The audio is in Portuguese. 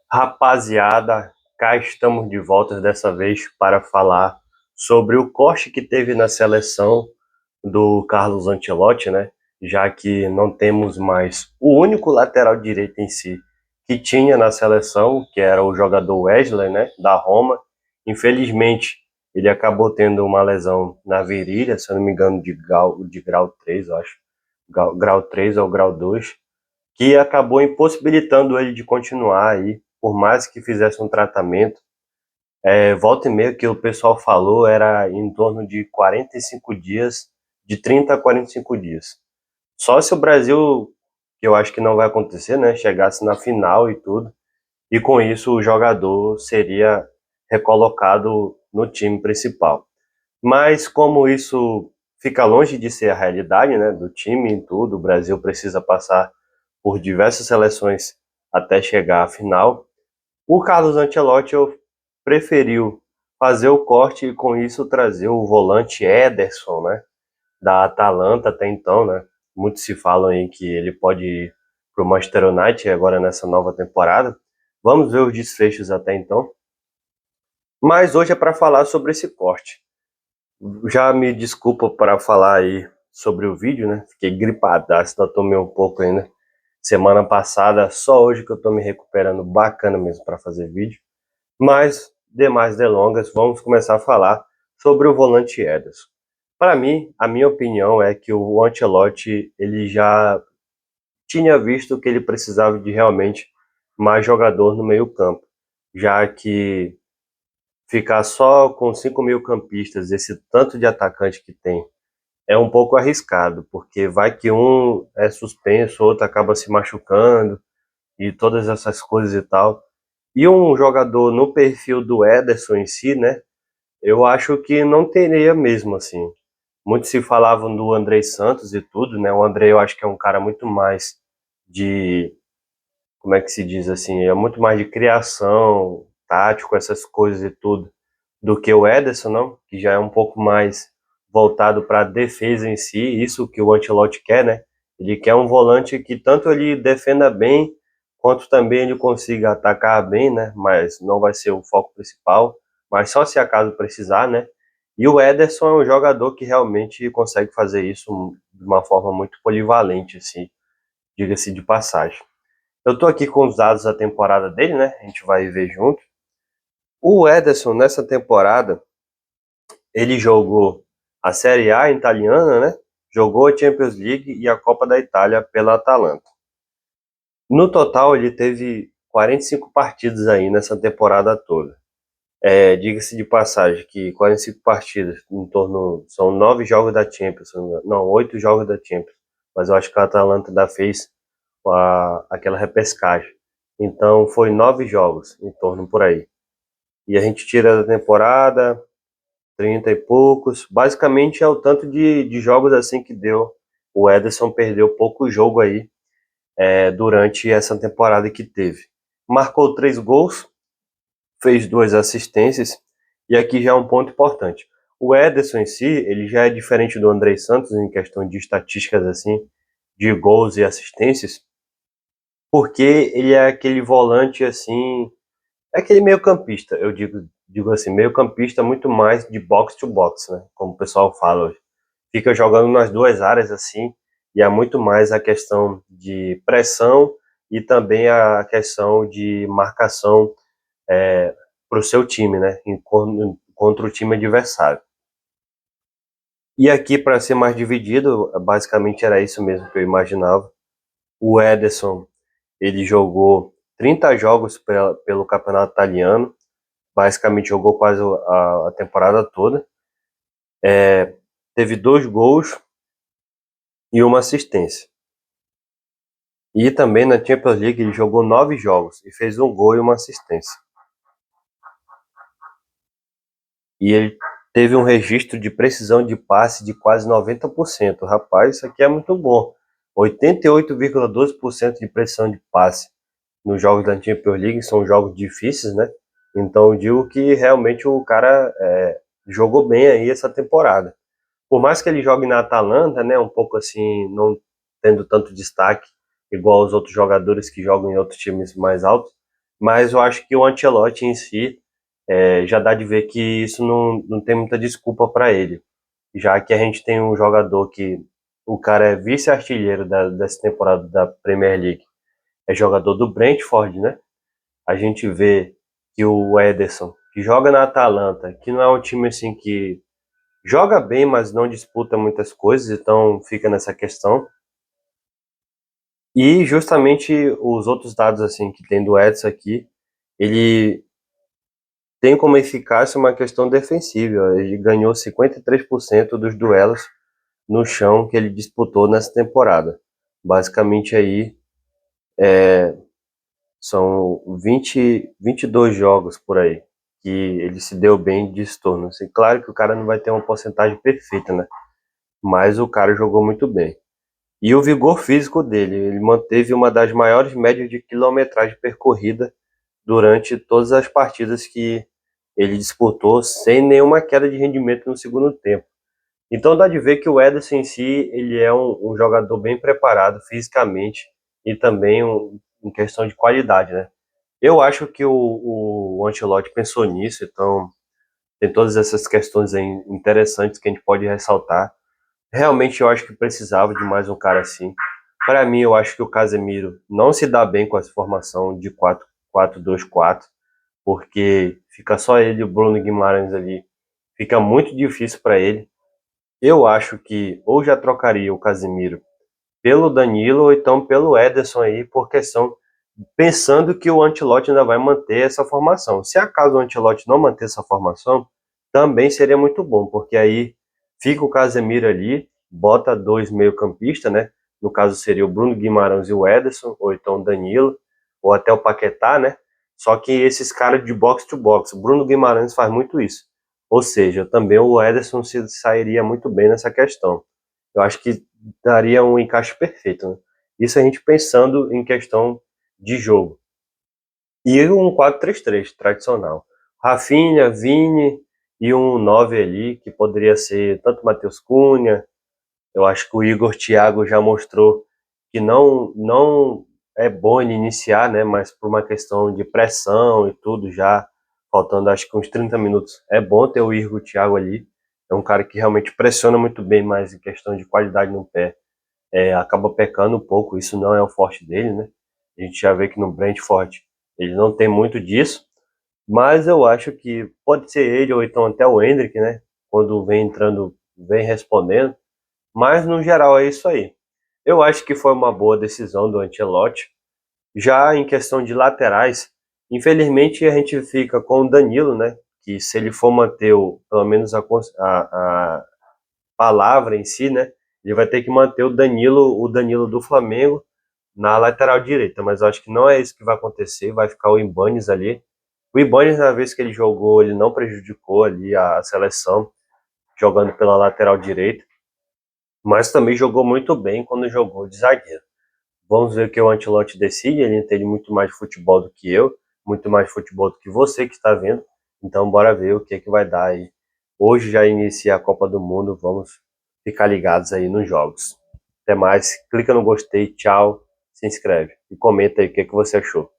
Rapaziada, cá estamos de volta dessa vez para falar sobre o corte que teve na seleção do Carlos Ancelotti, né? Já que não temos mais o único lateral direito em si que tinha na seleção, que era o jogador Wesley, né, da Roma. Infelizmente, ele acabou tendo uma lesão na virilha, se eu não me engano, de grau 3, eu acho. Grau 3 ou grau 2, que acabou impossibilitando ele de continuar aí, por mais que fizesse um tratamento. Volta e meia que o pessoal falou era em torno de 45 dias, de 30 a 45 dias. Só se o Brasil, que eu acho que não vai acontecer, né, chegasse na final e tudo, e com isso o jogador seria recolocado no time principal. Mas como isso fica longe de ser a realidade, né, do time e tudo, o Brasil precisa passar por diversas seleções até chegar à final. O Carlos Ancelotti preferiu fazer o corte e com isso trazer o volante Ederson, né, da Atalanta até então, né? Muitos se falam aí que ele pode ir para o Manchester United agora nessa nova temporada. Vamos ver os desfechos até então. Mas hoje é para falar sobre esse corte. Já me desculpa para falar aí sobre o vídeo, né? Fiquei gripadaço, ainda tomei um pouco ainda. Semana passada, só hoje que eu tô me recuperando bacana mesmo para fazer vídeo. Mas, demais delongas, vamos começar a falar sobre o volante Ederson. Para mim, a minha opinião é que o Ancelotti, ele já tinha visto que ele precisava de realmente mais jogador no meio-campo, já que ficar só com 5 meio-campistas, esse tanto de atacante que tem, é um pouco arriscado, porque vai que um é suspenso, o outro acaba se machucando e todas essas coisas e tal. E um jogador no perfil do Ederson em si, né? Eu acho que não teria mesmo assim. Muitos se falavam do Andrei Santos e tudo, né? O Andrei eu acho que é um cara muito mais de, como é que se diz assim, é muito mais de criação, tático, essas coisas e tudo, do que o Ederson, não? Que já é um pouco mais voltado para a defesa em si, isso que o Ancelotti quer, né? Ele quer um volante que tanto ele defenda bem, quanto também ele consiga atacar bem, né? Mas não vai ser o foco principal, mas só se acaso precisar, né? E o Ederson é um jogador que realmente consegue fazer isso de uma forma muito polivalente, assim, diga-se de passagem. Eu tô aqui com os dados da temporada dele, né? A gente vai ver junto. O Ederson, nessa temporada, ele jogou a Série A italiana, né? Jogou a Champions League e a Copa da Itália pela Atalanta. No total, ele teve 45 partidas aí nessa temporada toda. Diga-se de passagem que 45 partidas, em torno, são 9 jogos da Champions, não, 8 jogos da Champions. Mas eu acho que a Atalanta ainda fez aquela repescagem. Então, foi 9 jogos, em torno por aí. E a gente tira da temporada 30 e poucos. Basicamente é o tanto de jogos assim que deu. O Ederson perdeu pouco jogo aí durante essa temporada que teve. Marcou 3 gols, fez 2 assistências, e aqui já é um ponto importante. O Ederson em si, ele já é diferente do Andrei Santos em questão de estatísticas assim, de gols e assistências, porque ele é aquele volante assim, é aquele meio-campista, eu digo assim, meio-campista muito mais de box to box, né? Como o pessoal fala hoje. Fica jogando nas duas áreas assim, e é muito mais a questão de pressão e também a questão de marcação para o seu time, né? Contra o time adversário. E aqui, para ser mais dividido, basicamente era isso mesmo que eu imaginava. O Ederson, ele jogou 30 jogos pelo campeonato italiano, basicamente jogou quase a temporada toda. Teve 2 gols e uma assistência. E também na Champions League ele jogou 9 jogos e fez 1 gol e uma assistência. E ele teve um registro de precisão de passe de quase 90%. Rapaz, isso aqui é muito bom. 88,12% de precisão de passe nos jogos da Champions League, são jogos difíceis, né? Então eu digo que realmente o cara jogou bem aí essa temporada. Por mais que ele jogue na Atalanta, né, um pouco assim, não tendo tanto destaque igual os outros jogadores que jogam em outros times mais altos, Mas eu acho que o Ancelotti em si já dá de ver que isso não tem muita desculpa para ele, já que a gente tem um jogador que o cara é vice-artilheiro dessa temporada da Premier League, é jogador do Brentford, né? A gente vê que o Ederson, que joga na Atalanta, que não é um time assim que joga bem, mas não disputa muitas coisas, então fica nessa questão. E justamente os outros dados assim que tem do Edson aqui, ele tem como eficácia uma questão defensiva. Ele ganhou 53% dos duelos no chão que ele disputou nessa temporada. Basicamente aí são 22 jogos por aí que ele se deu bem de turnos. Assim, claro que o cara não vai ter uma porcentagem perfeita, né? Mas o cara jogou muito bem. E o vigor físico dele, ele manteve uma das maiores médias de quilometragem percorrida durante todas as partidas que ele disputou, sem nenhuma queda de rendimento no segundo tempo. Então dá de ver que o Ederson em si, ele é um jogador bem preparado fisicamente e também em questão de qualidade, né? Eu acho que o Ancelotti pensou nisso, então tem todas essas questões aí interessantes que a gente pode ressaltar. Realmente eu acho que precisava de mais um cara assim. Para mim, eu acho que o Casemiro não se dá bem com essa formação de 4-4-2-4, porque fica só ele e o Bruno Guimarães ali. Fica muito difícil para ele. Eu acho que ou já trocaria o Casemiro pelo Danilo ou então pelo Ederson aí, por questão pensando que o Ancelotti ainda vai manter essa formação. Se acaso o Ancelotti não manter essa formação, também seria muito bom, porque aí fica o Casemiro ali, bota dois meio-campistas, né? No caso seria o Bruno Guimarães e o Ederson, ou então o Danilo, ou até o Paquetá, né? Só que esses caras de box to box, o Bruno Guimarães faz muito isso. Ou seja, também o Ederson se sairia muito bem nessa questão. Eu acho que daria um encaixe perfeito, né? Isso a gente pensando em questão de jogo. E um 4-3-3 tradicional. Rafinha, Vini e um 9 ali, que poderia ser tanto Matheus Cunha. Eu acho que o Igor Thiago já mostrou que não é bom ele iniciar, né? Mas por uma questão de pressão e tudo, já faltando acho que uns 30 minutos. É bom ter o Igor Thiago ali. É um cara que realmente pressiona muito bem, mas em questão de qualidade no pé acaba pecando um pouco, isso não é o forte dele, né? A gente já vê que no Brentford ele não tem muito disso, mas eu acho que pode ser ele ou então até o Endrick, né? Quando vem entrando, vem respondendo, mas no geral é isso aí. Eu acho que foi uma boa decisão do Ancelotti. Já em questão de laterais, infelizmente a gente fica com o Danilo, né? Que se ele for manter pelo menos a palavra em si, né? Ele vai ter que manter o Danilo do Flamengo na lateral direita, mas eu acho que não é isso que vai acontecer, vai ficar o Ibanes ali. O Ibanes, na vez que ele jogou, ele não prejudicou ali a seleção, jogando pela lateral direita, mas também jogou muito bem quando jogou de zagueiro. Vamos ver o que o Ancelotti decide, ele entende muito mais de futebol do que eu, muito mais de futebol do que você que está vendo, então bora ver o que é que vai dar aí. Hoje já inicia a Copa do Mundo, vamos ficar ligados aí nos jogos. Até mais, clica no gostei, tchau, se inscreve e comenta aí o que é que você achou.